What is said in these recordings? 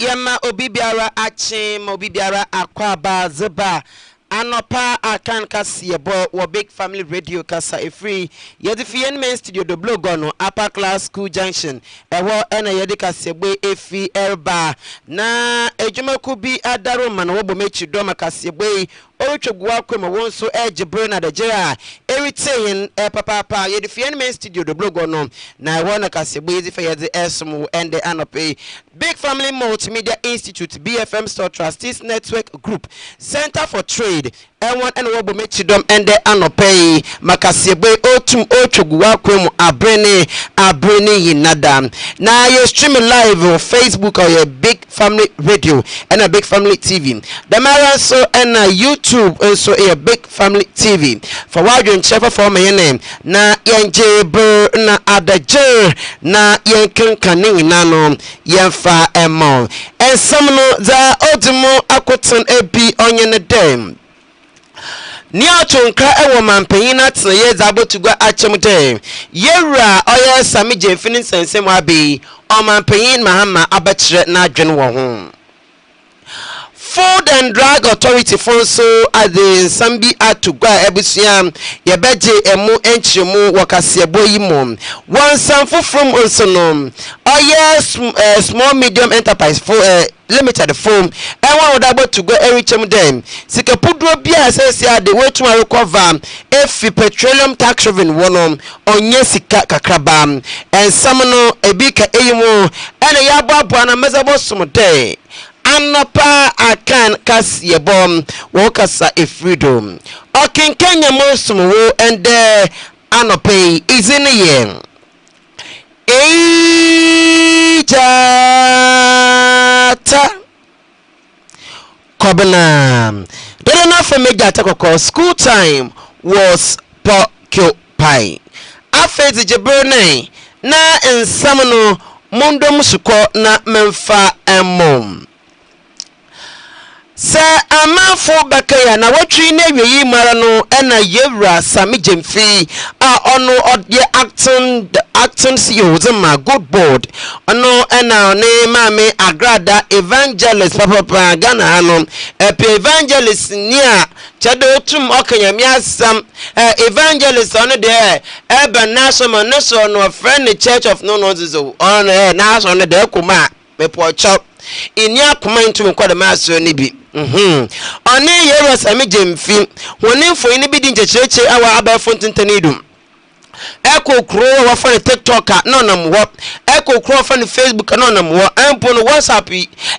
yema obibiara achim obibiara akwaba zeba anopa akan kasiyebo wo big family radio kasa free yedi fien main studio do blog no upper class school junction ewo ena yedi kasiyebo efi elba na ejumako bi adaro man wo bomechi do makasiyebo orutwegwa kwema wonso ejibre na dejera everything papa yedi fien main studio do blog no na ewo na kasiyebo yedi fe yedi esmu ende anope Big Family Multimedia Institute BFM Store Trustees Network Group Center for Trade N1 and Wobo Mechidom and the Anopay Makasiebe Otum Ochugwa Kwemu Abrene Yinadam. Now you're streaming live on Facebook or your Big Family Radio and a Big Family TV. The Mara so and a YouTube also a Big Family TV. For what you check for my name. Na Yanje na Adajer na Yankin Kaning Nano Yanfa Emon. And some no za Odumo Akoton Ebi Onyen Dem. Nia chonka ewo mampanyina tena ye zabo tugwa achemde yewra oya sami jemfini sensem abi o mampanyin mahama abachire na adwen wo ho Food and Drug Authority fonso ade sambi atugwa ebusuam ye beje emu enchiremu wakasiebo yimo wansanfo from onsonom oya small medium enterprise for limited form and one would about to go every time them sikapudro bia asese de wetu recover if petroleum tax revenue wonom onye sika kakraba and some no ebika eyimo and yabo na mezabo somode anapa akan kasiyebom wokasa freedom okin kenya mosum wo and anope is in the year Ejata Kobana. Don't know for me that school time was occupied. After the Jabrone na in Samano Mundum Suko na Memfa Mom. Sir, a man for Bakaya na watching every marano and a yevra Sami Jemfi are on the acting CEOs on my good board. No, and now name Mammy Agrada Evangelist Papa Ghana Hanom, a evangelist near Chado Tum Okanyamia some evangelist on there, Urban National no friend the Church of No Noses on National on the Dekuma, me poor chop. In your command to the master nibi. Oni yero sami jemfi woni fo ni bidin checheche awa aba fontin tanidum eko kro wa fa TikTok no nam wo eko kro fa Facebook no nam wo empo no WhatsApp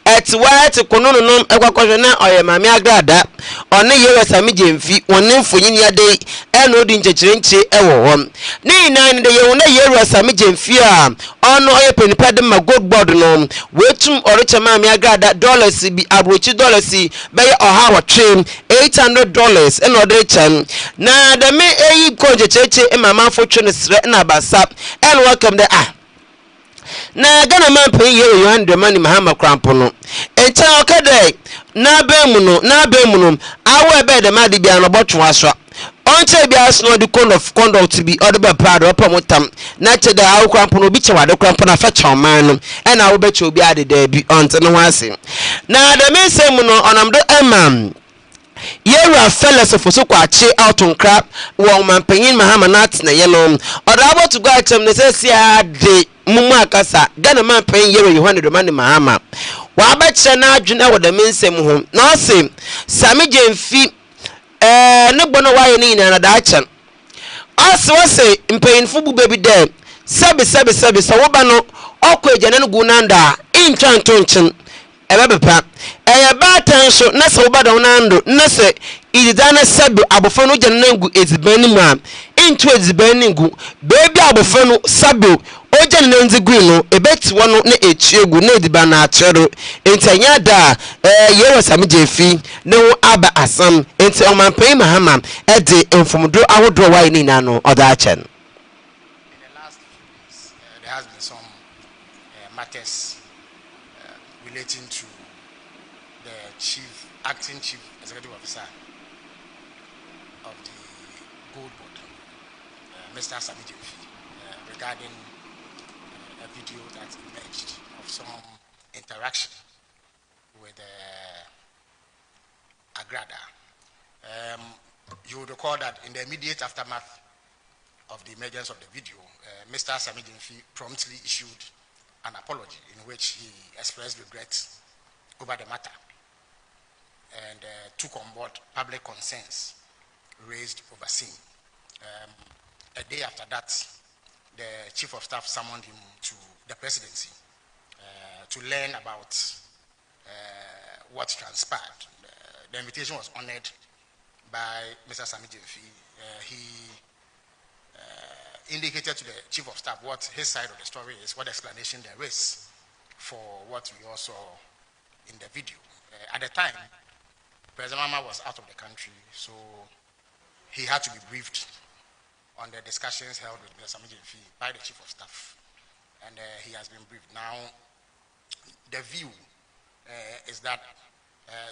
etwa kono no ekwakwhwe na oyemame agrada oni yero sami jemfi woni fo yin ade eno di nchecherenche ewo wo ni nan de ye na yero sami jemfi a ono oye penipa de ma good board no wetum orichama me agrada dollars bi abrochi dollars be oha wa train $800 eno de chan na de me eyi konje cheche e mama fo twene sre na basa and welcome the na Ghana man pay you $100 money mahama krampo no encha okade na be mu no awe be de madi bia no botwo aswa onche bia so the code of conduct to be other be proud of promotam na che da awu krampo no bi che wade krampo na fa che man no e na wo be che obi ade da bi onte no wase na de me say mu no onam do emam Yera fellas of Sukwachi out on crap, woman paying Mahama Nats na yellow, or about to go at them, necessary de Mumakasa, Ghana man paying Yero $100 money Mahama. Wabat Shana Juna with the men same home, no same, Sammy Jane Fee, no bono why in another action. Also, I say, in paying Fubu baby there, Sabi, so Wabano, Okwe Janan Gunanda, in Chantonchen. Ebepa batanso na se obada onando na se idana sabi abofano janangu ezibanimu into ezibanigu baby abofano sabi ojanna nzigu no ebeti wono na echiegu na edibana achero entanya da yewa sami jefi na wo aba asam enti omanpai mahama ede enfomdo awodo wai ni nano oda achen. In the last few days there has been some matters relating to the acting chief executive officer of the Gold Board, Mr. Sami Jemfi, regarding a video that emerged of some interaction with Agrada. You will recall that in the immediate aftermath of the emergence of the video, Mr. Sami Jemfi promptly issued an apology in which he expressed regret over the matter and took on board public concerns raised overseas. A day after that, the Chief of Staff summoned him to the presidency to learn about what transpired. The invitation was honored by Mr. Sami Jemfi. He indicated to the Chief of Staff what his side of the story is, what explanation there is for what we all saw in the video. At the time, President Mama was out of the country, so he had to be briefed on the discussions held with Mr. Sami Jemfi by the Chief of Staff, and he has been briefed. Now, the view is that,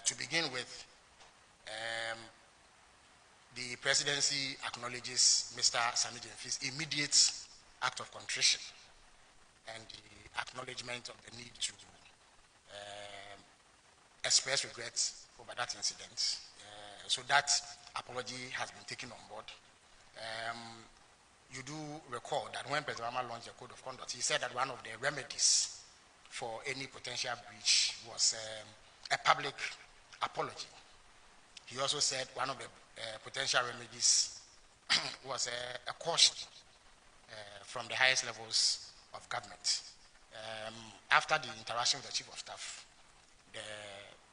to begin with, the presidency acknowledges Mr. Sami Jemfi's immediate act of contrition and the acknowledgement of the need to express regrets over that incident. So that apology has been taken on board. You do recall that when President Obama launched the Code of Conduct, he said that one of the remedies for any potential breach was a public apology. He also said one of the potential remedies was a caution from the highest levels of government. After the interaction with the Chief of Staff, the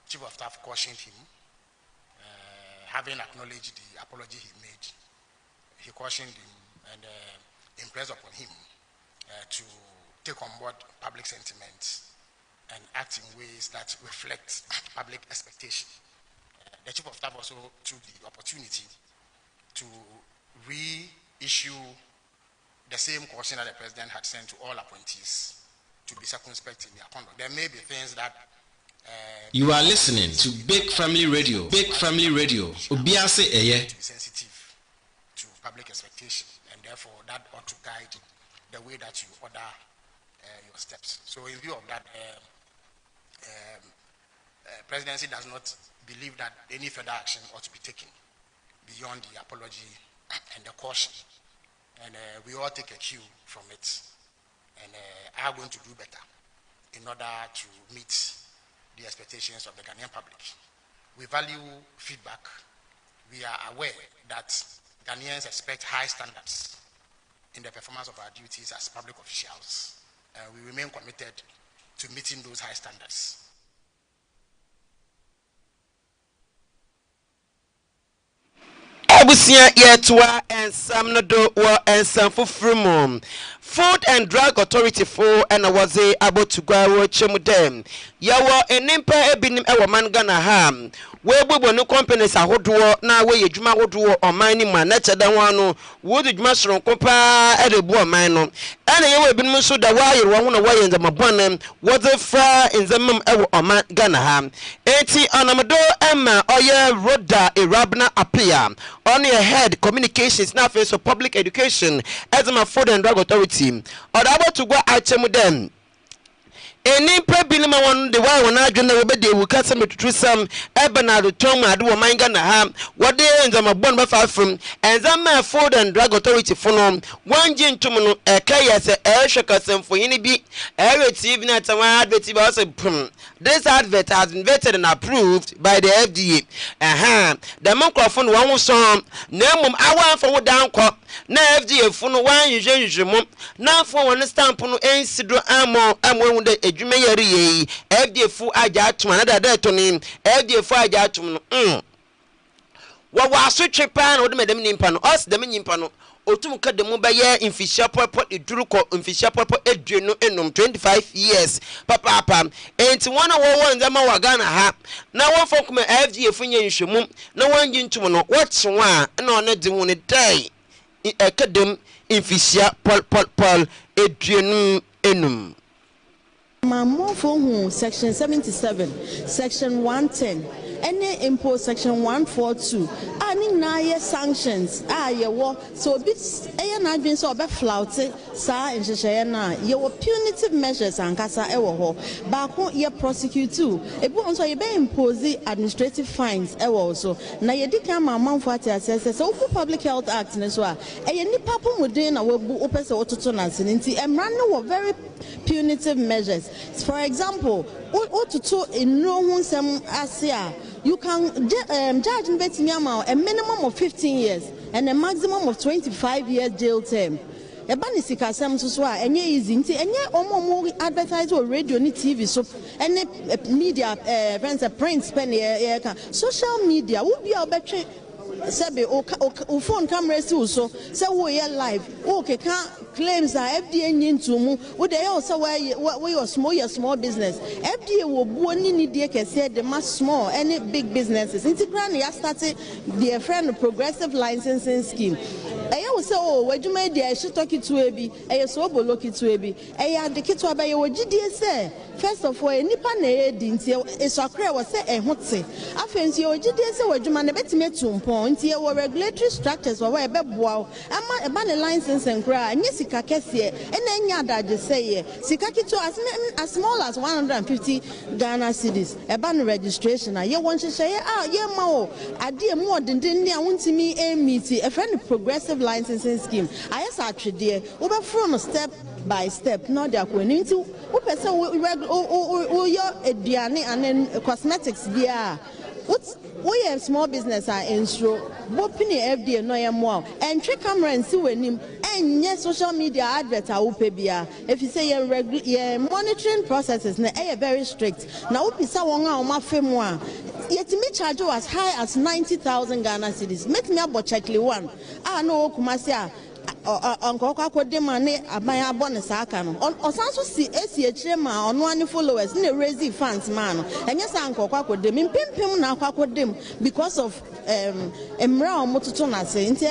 Chief of Staff cautioned him, having acknowledged the apology he made. He cautioned him and impressed upon him to take on board public sentiment and act in ways that reflect public expectation. The Chief of Staff also took the opportunity to reissue the same caution that the President had sent to all appointees to be circumspect in their conduct. There may be things that you are listening to Big Family Radio. Big Family Radio. Obiase Eye. To be sensitive to public expectation, and therefore that ought to guide the way that you order your steps. So, in view of that, presidency does not believe that any further action ought to be taken beyond the apology and the caution, and we all take a cue from it, and are going to do better in order to meet the expectations of the Ghanaian public. We value feedback. We are aware that Ghanaians expect high standards in the performance of our duties as public officials, and we remain committed to meeting those high standards. Abusia yetwa ensam no do wo ensam foforo Food and Drug Authority for and was about to go chemudem. Yawa enimpa ebinim ewa man Ghana ha. We bubu no companies ahodoɔ na we yedwuma ahodoɔ ɔman ni ma na kyeda wano wo dwuma soron kopa erebu ɔman no. Ana yewe ebinim so da wa yero ho na wa yenza mabɔnem wo de fra enzamam ewa ɔman Ghana ha. Enti anamdo emma oye roda erabna apia. On your head communications na face of public education as my Food and Drug Authority. Or about to go out to them. Any prebinima one the way when I do know they will cut some to some Ebenard Tom I do a mind gonna have what they end on a bond far from and that my Food and Drug Authority for one gentleman a kayas a air shakasam for any be every evening at a advert also. This advert has been vetted and approved by the FDA. The microphone one song name I want for down crop. Na FDA for no one usually now for one stamp no ensidro amo amwe de adwuma yari FDA fu aja to another day to name FDA fu aja to no wa so chepan o de medem nimpa no os de nyimpa no otum ka de mu ba ye infisha popo eduru ko infisha popo eduenu enum 25 years papa enti wona wo nzama wa Ghana ha na wo fo kuma FDA fu nya nhwemu na wangi ntum no wo tsewa na ono de hu ne dai academ infisia Paul eduenu enum. Mamofo section 77 section 110 any import section 142 ani nyina sanctions ye wo so bit na adwen so obe floute sa nhyehyeye na ye wo punitive measures ankasa e wo ho ba ko ye prosecute too ebu onso ye be impose administrative fines e wo so na ye dika ma manfo atiase so public health act ne so a ye nipa pomuden na wabu opese ototo na nti emra ne wo very punitive measures. For example, ototo enro hu nsem ase a you can judge a minimum of 15 years and a maximum of 25 years jail term. Ebani sikasem so a enye easy nti enye omo advertise or radio ni TV so any media friends print pen social media wo bia obetwe sebe o phone camera si so say wo ye live o ke can claims that FDA nyintu mu wo dey o say we your small business FDA wo buo ni die kese de ma small any big businesses nti kra na ya start their friend progressive licensing scheme eya wo say o wadwuma dia she talk to ebi eya so obolo kitu ebi eya de kitu abaye wo gidie say first of all nipa na e di nti eso akra wo say ehote afensi o gidie say wadwuma na betime tumpon nti e wo regulatory structures wo e beboa ama e ba ne licensing kra anyi sika kese ena nya adaje say sika kitu as small as 150 Ghana cedis e ba ne registration ye won hyehyeye ye ma o ade mu odenden ne a wontimi e meet e friend progressive licensing scheme ayes atwede wo be from step by step no dey akoni nti wo person wo yo eduane and cosmetics bia we have small business are instro bopini FDA no ye mo and trick camera and see wenim enye social media advert a wo pe bia if you say ye monitoring processes na very strict na wo pisa won a o ma fem a yet me charge as high as 90,000 Ghana cedis make me abo checkly one no kumasi a onko kwakode ma ne aban abo ne saaka no osanso si echire ma ono ani followers ne raise fans ma no enye sa onko kwakode me pimpim na kwakode because of emra omototo na se nti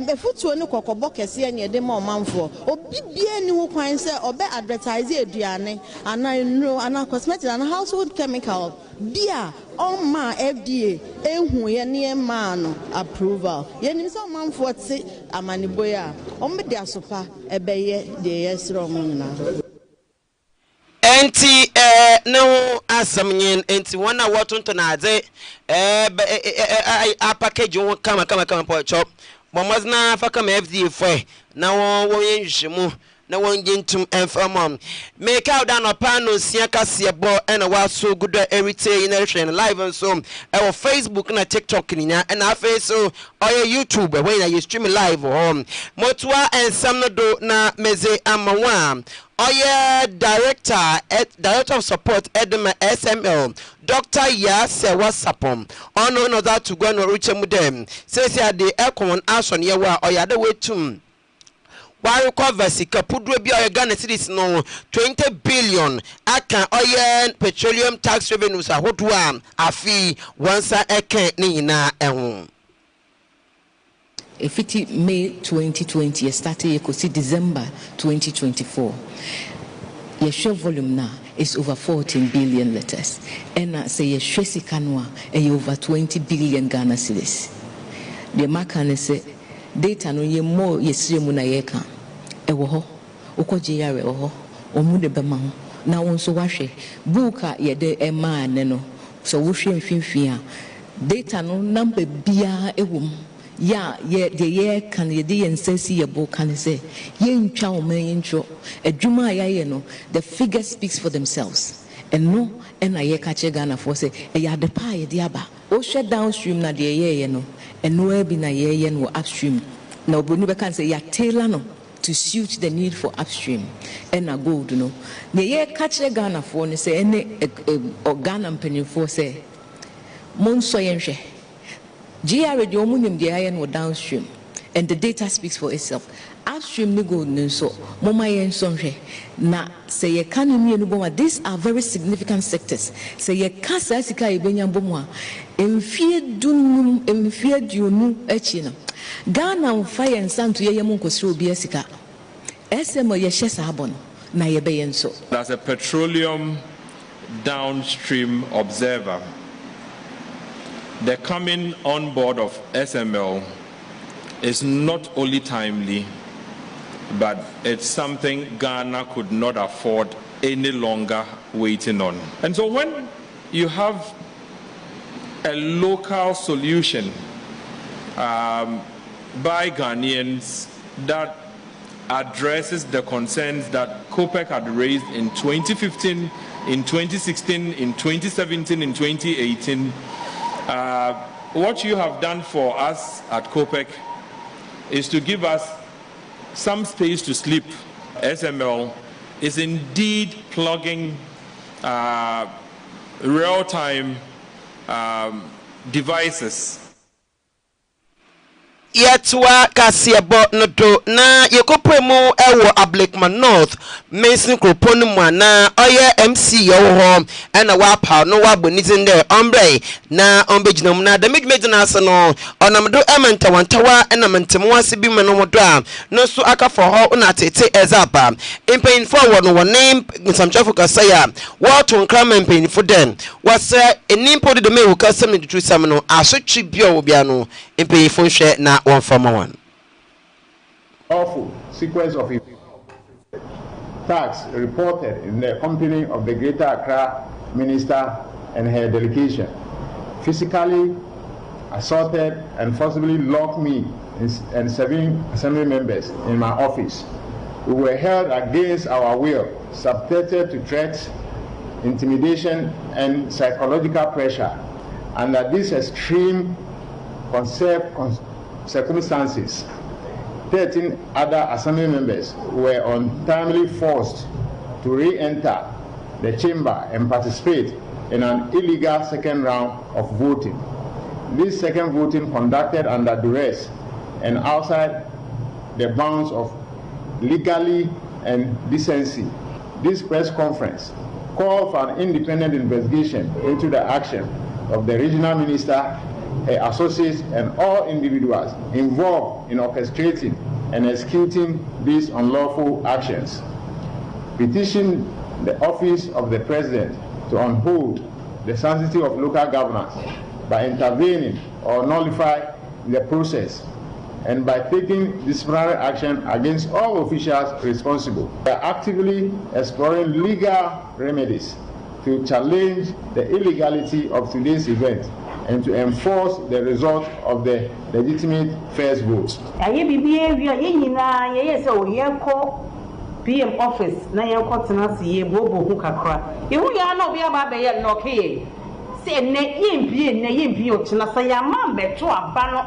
efutuo ne kokobo kese enye de ma omanfo obibie ni ho kwan se obe advertise eduane ana cosmetic and household chemical bia on ma FDA ehu ye ne ma no approval ye nim so manfo te amaniboya o me de asopa ebeye de yesro mo na enti no asamnyen enti wana watonto na ade a package won kama po chop bomazna fa kama FDA foi na won yenhwemu na won gintum enfamam make out down upon no sia kase bo and wa so good everyday in the live and so our Facebook na TikTok ni na and afa so or YouTube when you stream live home motwa and some no do na meze amawa oye director of support edema SML Dr. Yase wasapom ono no that to go no reach mu dem says ya the econ action ye wa oya de wetum why recover sika pudro bi oya Ghana cedis no 20 billion aka oya petroleum tax revenues ahodoa afi wansa eke ni nyina ehun efiti May 2020 started to December 2024 your share volume now is over 14 billion letters and say your share sikanwa over 20 billion Ghana cedis the marker say data no ye more yesremu na ye kan ewo ho okoje yare wo ho omu de bema ho na won so wahwe buka ye de ema ne no so wo hwe mfimfia data no number bia ewom ya ye de ye kan ye de ensesi ye bo kan say ye ntwa o man ye ntwo adwuma ya ye no the figures speaks for themselves and no and na ye ka che Ghana for say e ya de pa ye de aba o shut downstream na de ye no and no be na ye no upstream na oboni be kan say ya tailor no to suit the need for upstream and na gold no na ye ka che Ghana for no say any Ghana mpanyin for say monso ye nhwe GR de omunim de aye no downstream and the data speaks for itself upstream ni gold no so moma ye nso nhwe na say ye kan ni enu boma these are very significant sectors say ye kasa sika ye benya bomu a emfie dunum emfie dionu achi no Ghana fire and santo ye yemu nkosiro obi asika esemo ye hye sabon na ye be yenso. As a petroleum downstream observer, the coming on board of SML is not only timely, but it's something Ghana could not afford any longer waiting on. And so when you have a local solution by Ghanaians that addresses the concerns that COPEC had raised in 2015, in 2016, in 2017, in 2018, what you have done for us at COPEC is to give us some space to sleep. SML is indeed plugging real-time devices. Yetwa kasiebo nodo na yekopremu ewo Ablekman North Mason Kroponu mwana oye MC yoho ena wapa no wabonitin de ombre na ombejinam na damage na ase no onamdo ementa wantawa ena mentemu ase bi meno modo a no so aka for ho na tete ezaba impen forward no name samchafo kasaya what on kram impen for den was enimpo de me ukasem de tusam no asotwi bia obia no impen fo hwe na one from one. Awful sequence of attacks reported in the company of the Greater Accra Minister and her delegation. Physically assaulted and forcibly locked me and 7 assembly members in my office. We were held against our will, subjected to threats, intimidation, and psychological pressure. Under these extreme circumstances, 13 other assembly members were untimely forced to re-enter the chamber and participate in an illegal second round of voting. This second voting conducted under duress and outside the bounds of legality and decency. This press conference called for an independent investigation into the action of the regional minister, her associates, and all individuals involved in orchestrating and executing these unlawful actions. Petition the office of the president to uphold the sanctity of local governance by intervening or nullify the process and by taking disciplinary action against all officials responsible. We are actively exploring legal remedies to challenge the illegality of today's event and to enforce the result of the legitimate first vote. PM office na yenko tenase ye bobo hu kakra ehu ya na obi aba be ye no ke se ne yempie o tenase ya ma beto aba no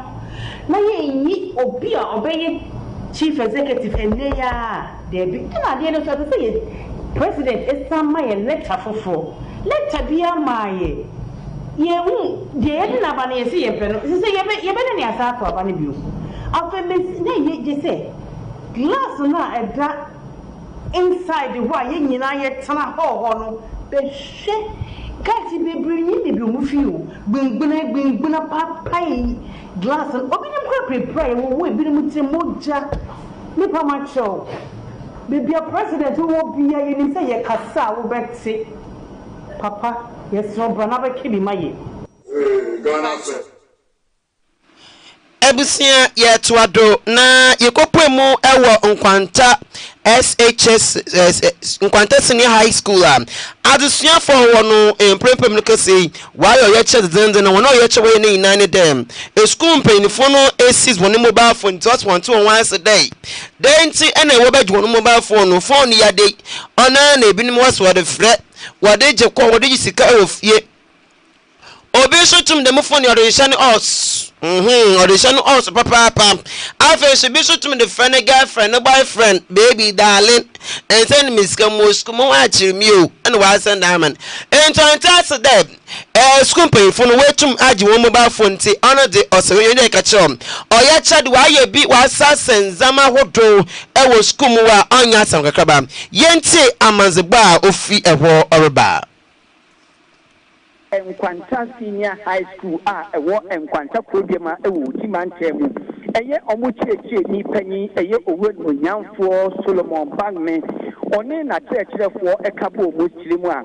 na yenyi obi a obeye chief executive ene ya de bi na de no so say president esama ye letter fofo letter bia maaye ye hu de ye na ba na ye se ye pe no se ye be ne asa to aba ne bi o afemes na ye je say glass na eda inside the way you na ye tana ho no be hwe gati be brinyi be bi mu fi o gbengbena papai glass obi nem ko prepare wo bi mu ti moja ni pa ma show be bia president wo bia ye ni say ye kasa wo beti papa yes no bra na be kibi maye Ghana Ebusia yetuado na yekopemu ewo nkwanta SHS nkwanta senior high school adusua for wono emprempem no kase wayo ye che dende na wono ye che we ne inane dem e school mpanyifo no esis wono mobile phone just want to once a day denti ena wo badwo wono mobile phone ya dey ona na ebinim waso de frɛ wade je kwa wade sika ofie obi so tum dem phone your shani us audition us papa afa so bi so tum the friend girlfriend boyfriend baby darling and send me scam mo achiri mi o and wa send diamond and to them school pay phone we tum agi wo mobile phone ti ono de oso we dey catch o ya chad wa ye bi wa sasen zama hodo e wo school mu wa onya sam kakraba yenti amanzeba ofi eho oreba Enkwanta senior high school ewo enkwanta program ewo timantemu eye omuchiechi ni panyi eye owo nyamfo Solomon Bagme one na churchfo ekabo omuchiri mu a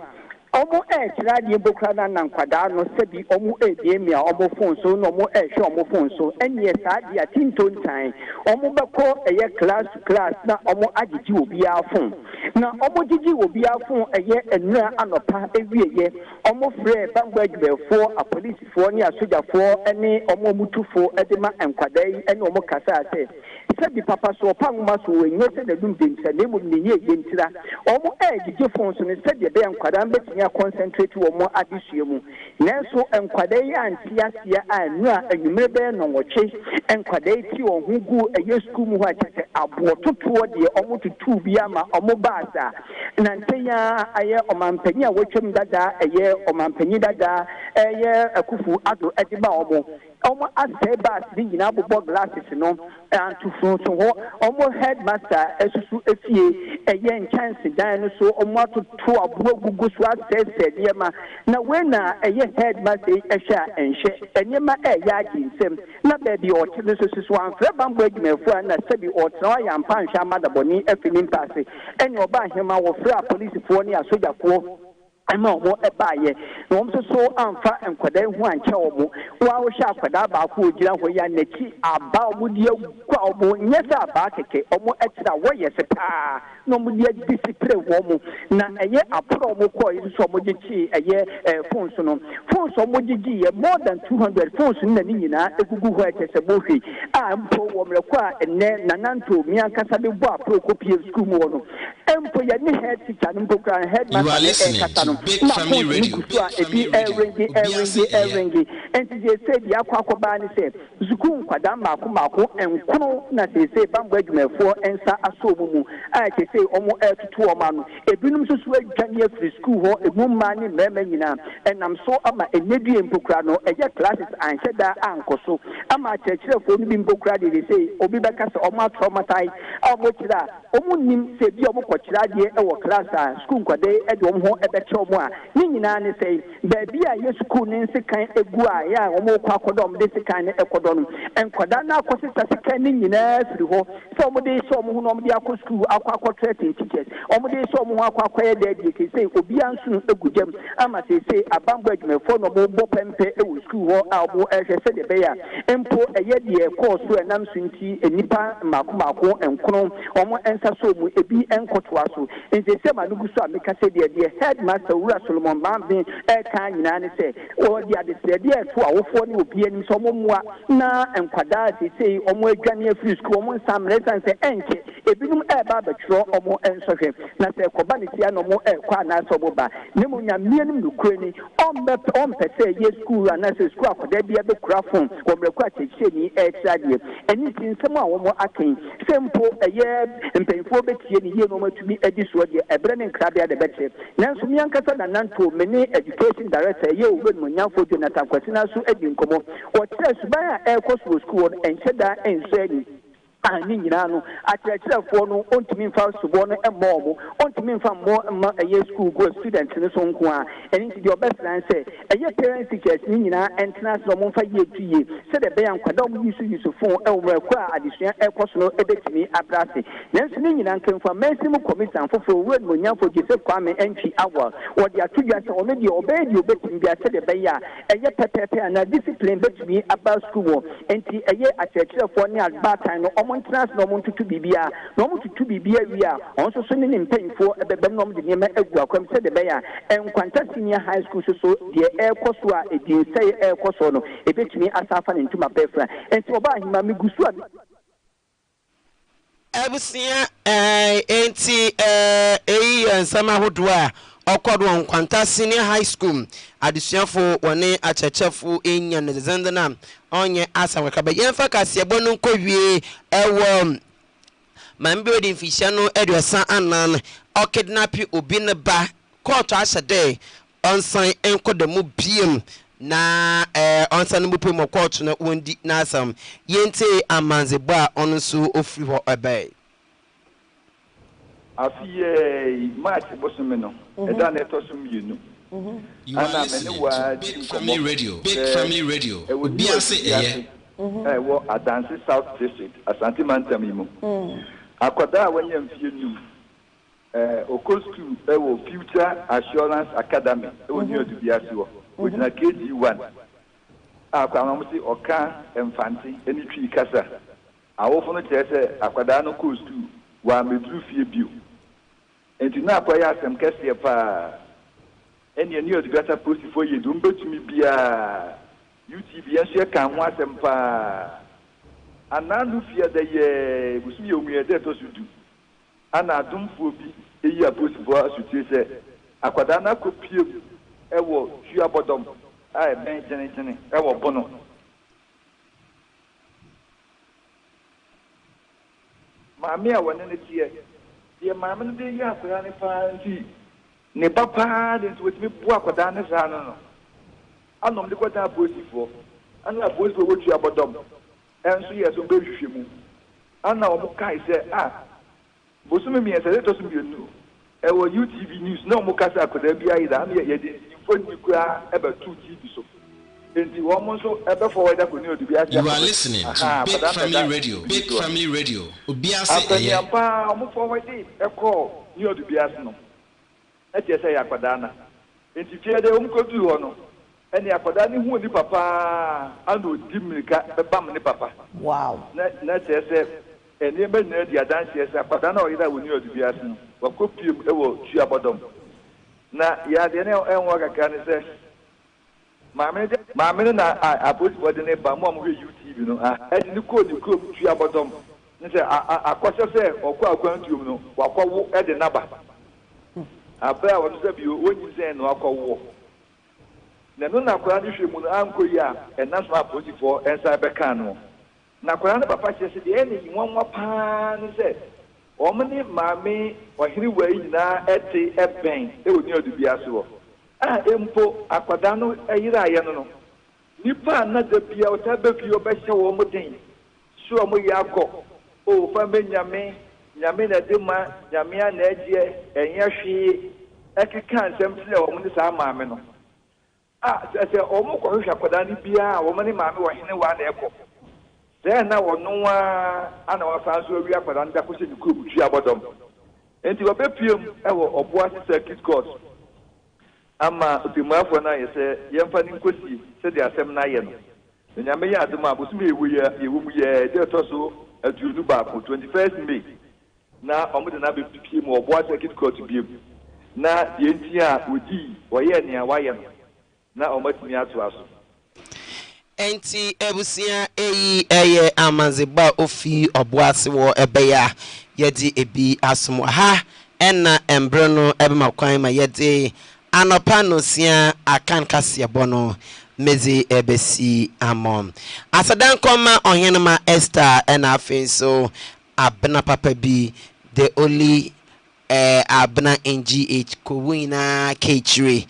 Omo chira di bokra na nkwada no sebi omo ebie mi a omo phone so no omo hwe omo phone so enie saa dia tinto ntan omo beko eye class na omo agigi obi a phone na omo gigi obi a phone eye enura anopa ewieye omo frɛ bangba adwumefo a police fo ne asoja fo ene omo mutufo edema nkwada yi ene omo kasa ase sebi papa so panguma so enye se na dum demsa na emu ne ye yentira omo gigi phone so ne sebi be nkwada mbetini concentrate wo mo adisua mu nanso enkwada yi antiasia anu a enwumebe no woche enkwada yi ti ohugu eye school mu ha tete abototo de omo tutu bia ma omo baasa na ntenya aye omampani a wotwem dada eye omampani dada eye akufu ado ediba omo asay bas bi nyina bobo glasses no antu so ho omo headmaster esusu efie eye chance dan no so omo atoto abo gugu so asese diema na wena eye headmaster ehwa enhye enyema eya aginsem na baby o tele so anfre bambo adwumefo na sebi o tran ya mpa nhwa madaboni afini mpase ene oba hema wo fra police fo ne asojafo ama omo ebaye no mso so amfa enkwada hu anche omo wa wo sha kwada ba ko ogira ho ya neki aba omo die kwa omo nyesa aba keke omo etira wo yese pa no omo die discipline wo mo na eye apro omo ko yi so omo gichi eye phones no phones omo gigi ye more than 200 phones na ni nyina egugu ho etese bo hwi a mpo wo mre kwa enne nananto mi ankasa be bo apro ko pie school mo no empo ye ni head teacher no program head master kata no Big Family Radio. Eringi. And they said, Yakwakobani said, Zuku, Kwadam, Mako, and Kuno, Nase, Bambwedme for Ensa Asomu. I can say almost to a man. A Binum Susway Jania free school, a woman in Memina, and I'm so ama a Nedian Pocrano, a jet classes and said that uncle. So I'm a church for Nibim Pocradi, they say, Obibakas or my traumatized. I'll watch that. Omunim said, Yomo Cochradia, our class, school, Quade, at Yomo, a better. Nina ne say baby a yesuku ne nsekan egu a ya omo kwa kodom de sekan ne ekodom enkoda na akosisa sekan ne nyina firi ho so omo de so omo hu no omo de akosku akwa training teachers omo de so omo hu akwa ye de de ke say obi ansu egu jam ama say abambo adwumefo no mo bo pempe ewu school ho a omo ehwe se de be ya empo eye de course so enam sunti enipa mako enkono omo ensa so mu ebi enkotoa so nse se manugu so ameka se de headmaster Ura Solomon Bambi eka nyina ne se o dia de se dia to awofo ne obi anim so momua na enkwada se omo adwane afiri school omo samre san se enke ebinum eba betro omo ensohwe na se koba ne tia no mo ekwa na so boba ne mo nyamienum nukure ni ompe se ye school na se school akoda bia be kura fon omreku acheche ni extrade eni tinsem a wo mo aken sempo eye mpenfo betie ni ye no matumi edi so de ebre ne nkrabia de betre nanso miankasa na nanto mene education director ye owen monyafo Jonathan Kwasina so edi nkomo o tere suban a ekɔ school encheda enso ani ani nyina no akyerɛkyerɛfoɔ no ontumi mfa subɔ no ɛmmɔ mo ontumi mfa mmɔ mma ɛyɛ school go student no so nko a ɛne nti deɛ ɔbɛsran sɛ ɛyɛ parent teachers ne nyinaa ɛntena ase na ɔmo mfa yie tu yie sɛdeɛ ɛbɛyɛ nkwada ɔmo yi so fon ɛwɔ mmerɛ kɔ a adesua ɛkɔ so no ɛbɛtumi abra ase nanso ne nyinaa nkɛmfa mɛnsim committee foforɔ owurɛ no onyamfo Joseph Kwame Entwi Awal wɔde ato dwa sɛ ɔno deɛ ɔbɛyɛ deɛ ɔbɛtumi bia sɛdeɛ ɛbɛyɛ a ɛyɛ pɛpɛɛpɛ a na discipline bɛtumi aba school wɔ nti ɛyɛ akyerɛkyerɛfoɔ ne abaatan no Montras no Montu Bibia, no to Bibia, we are also sending in pain for a Bebem de Nima Eguacum said the Bayer, and Quanta Senior High School, so the air Cosua, a dear say air Cosono, a bit me as I found into my pefra, and so by him, Mammy Gusua. Ebusia, anti and Summer Hoodwa. Okodwa Nkwanta Senior High School adesuafo wone achechefo enya ne zendana onye asa wekaba yemfa kase bonu nkɔwie ɛwɔ mambe di mfihia no aduasa anan okidnap obi ne ba court ahyede onsan enkodamu biem na onsan mu pem court no wondi na asam yente amanzebo a ono so ofri ho ɛbɛ afiye match bosomeno eda na etosum yinu you are listening to Big Family Radio. Big Family Radio. Obiase eye. Wo Adansi South District, Asante Mantam imu. Akoda wanya mfie num. Oko school Future Assurance Academy New Dubiasio which na KG1 akwamamsi oka emfanti eni twi kasa awofo no kire se akwada no ko school wa medru fie bio enti na akwaya asem kese pa eni New Dubiasa post for yedu mbetumi bia UTV enso kan ho asem pa ananu fie da ye busu ye omu ye de to sudu ana adumfo bi eyi aposifo asutie se akwada na kopie ewo hua bodom ai ben jene ewo bono maami a wona ne tie ye maami no de yi akwada ne pa nti ne papa de nti wetimi bu akwada ne sa no anom de kwata aposifo ana aposifo wo hua bodom enso ye so be hwehwe mu ana omo kai se Bosumi mi ese to sumi nu. Ewo UTV news na omo kasa akoda bia ida na ye de info kura ebe 2 TV so. Enti wo mo so ebe forward ko ni odi bia. You are listening to Big Family Radio. Big Family Radio. Obiase eye. Apa omo forward e ko ni odi bia no. E tie se ya akoda na. Enti fie de omo ko du ho no. Eni akoda ni hu ni papa ando di mirika be bam ni papa. Wow. Na tie se eni ebe na di adanse esa pada na oyida woni odibi asen wakopiem ewo tua bodom na ya de na enwo kaka ne se maame na apoti body ne ba mo UTV no edi ni ko tua bodom ne se akose se okwa akwantuom no wakwawo edi naba abia won se bi onyi se no akwawo na no na kwa ni hwemu no anko ya enaso apoti for ensa be kan no na kwa na papa chese de eni nwanwa pa ni se omni maame ohiri wa nyina ete eben e woni odubia so empo akwada no eyira aye no nipa na da bia otaba bi obehye wo muden so mo yakọ o fa benyame nyame na de ma nyame na eje enye hwe ekeka nsem tile wo mo ni sa maame no se o mo ko hwe akwada ni bia wo mo ni maame wo hene wa na ekọ then na wonwa ana wafa so wi akwada nda ko se ni ko butu abodom enti wo bepiem ewo oboa circuit court ama otimafo na yese yemfa ni nkosi se de asem na ye no nyame ya aduma abosum ewu mu ye de to so aduonu ba ko 21st May na omude na bepiem oboa circuit court biem na ye ntia odi oye ne awaye no na omatimi ato aso enti ebusia eye amanzeba ofi oboase wo ebeya yedi ebi asom ha ena embre no ebe makwan ma yedi anopa no sia akan kase bono mezi ebesi amom asadan koma ohenema Esther ena afin so abna papa bi the only abna ngh ko wina kechire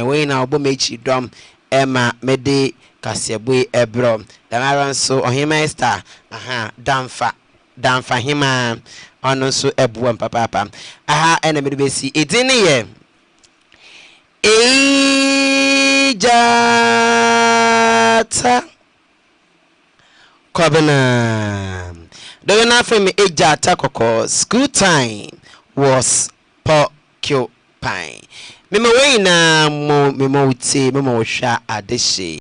wina obomechi dom ema mede kasebwe ebro damaran so ohima Esther damfa hima ono so ebuam papa ena mede besi edini ye ejata kobena dogena femi ejata koko school time was porcupine memo we na mo memo uti memo hwa adehye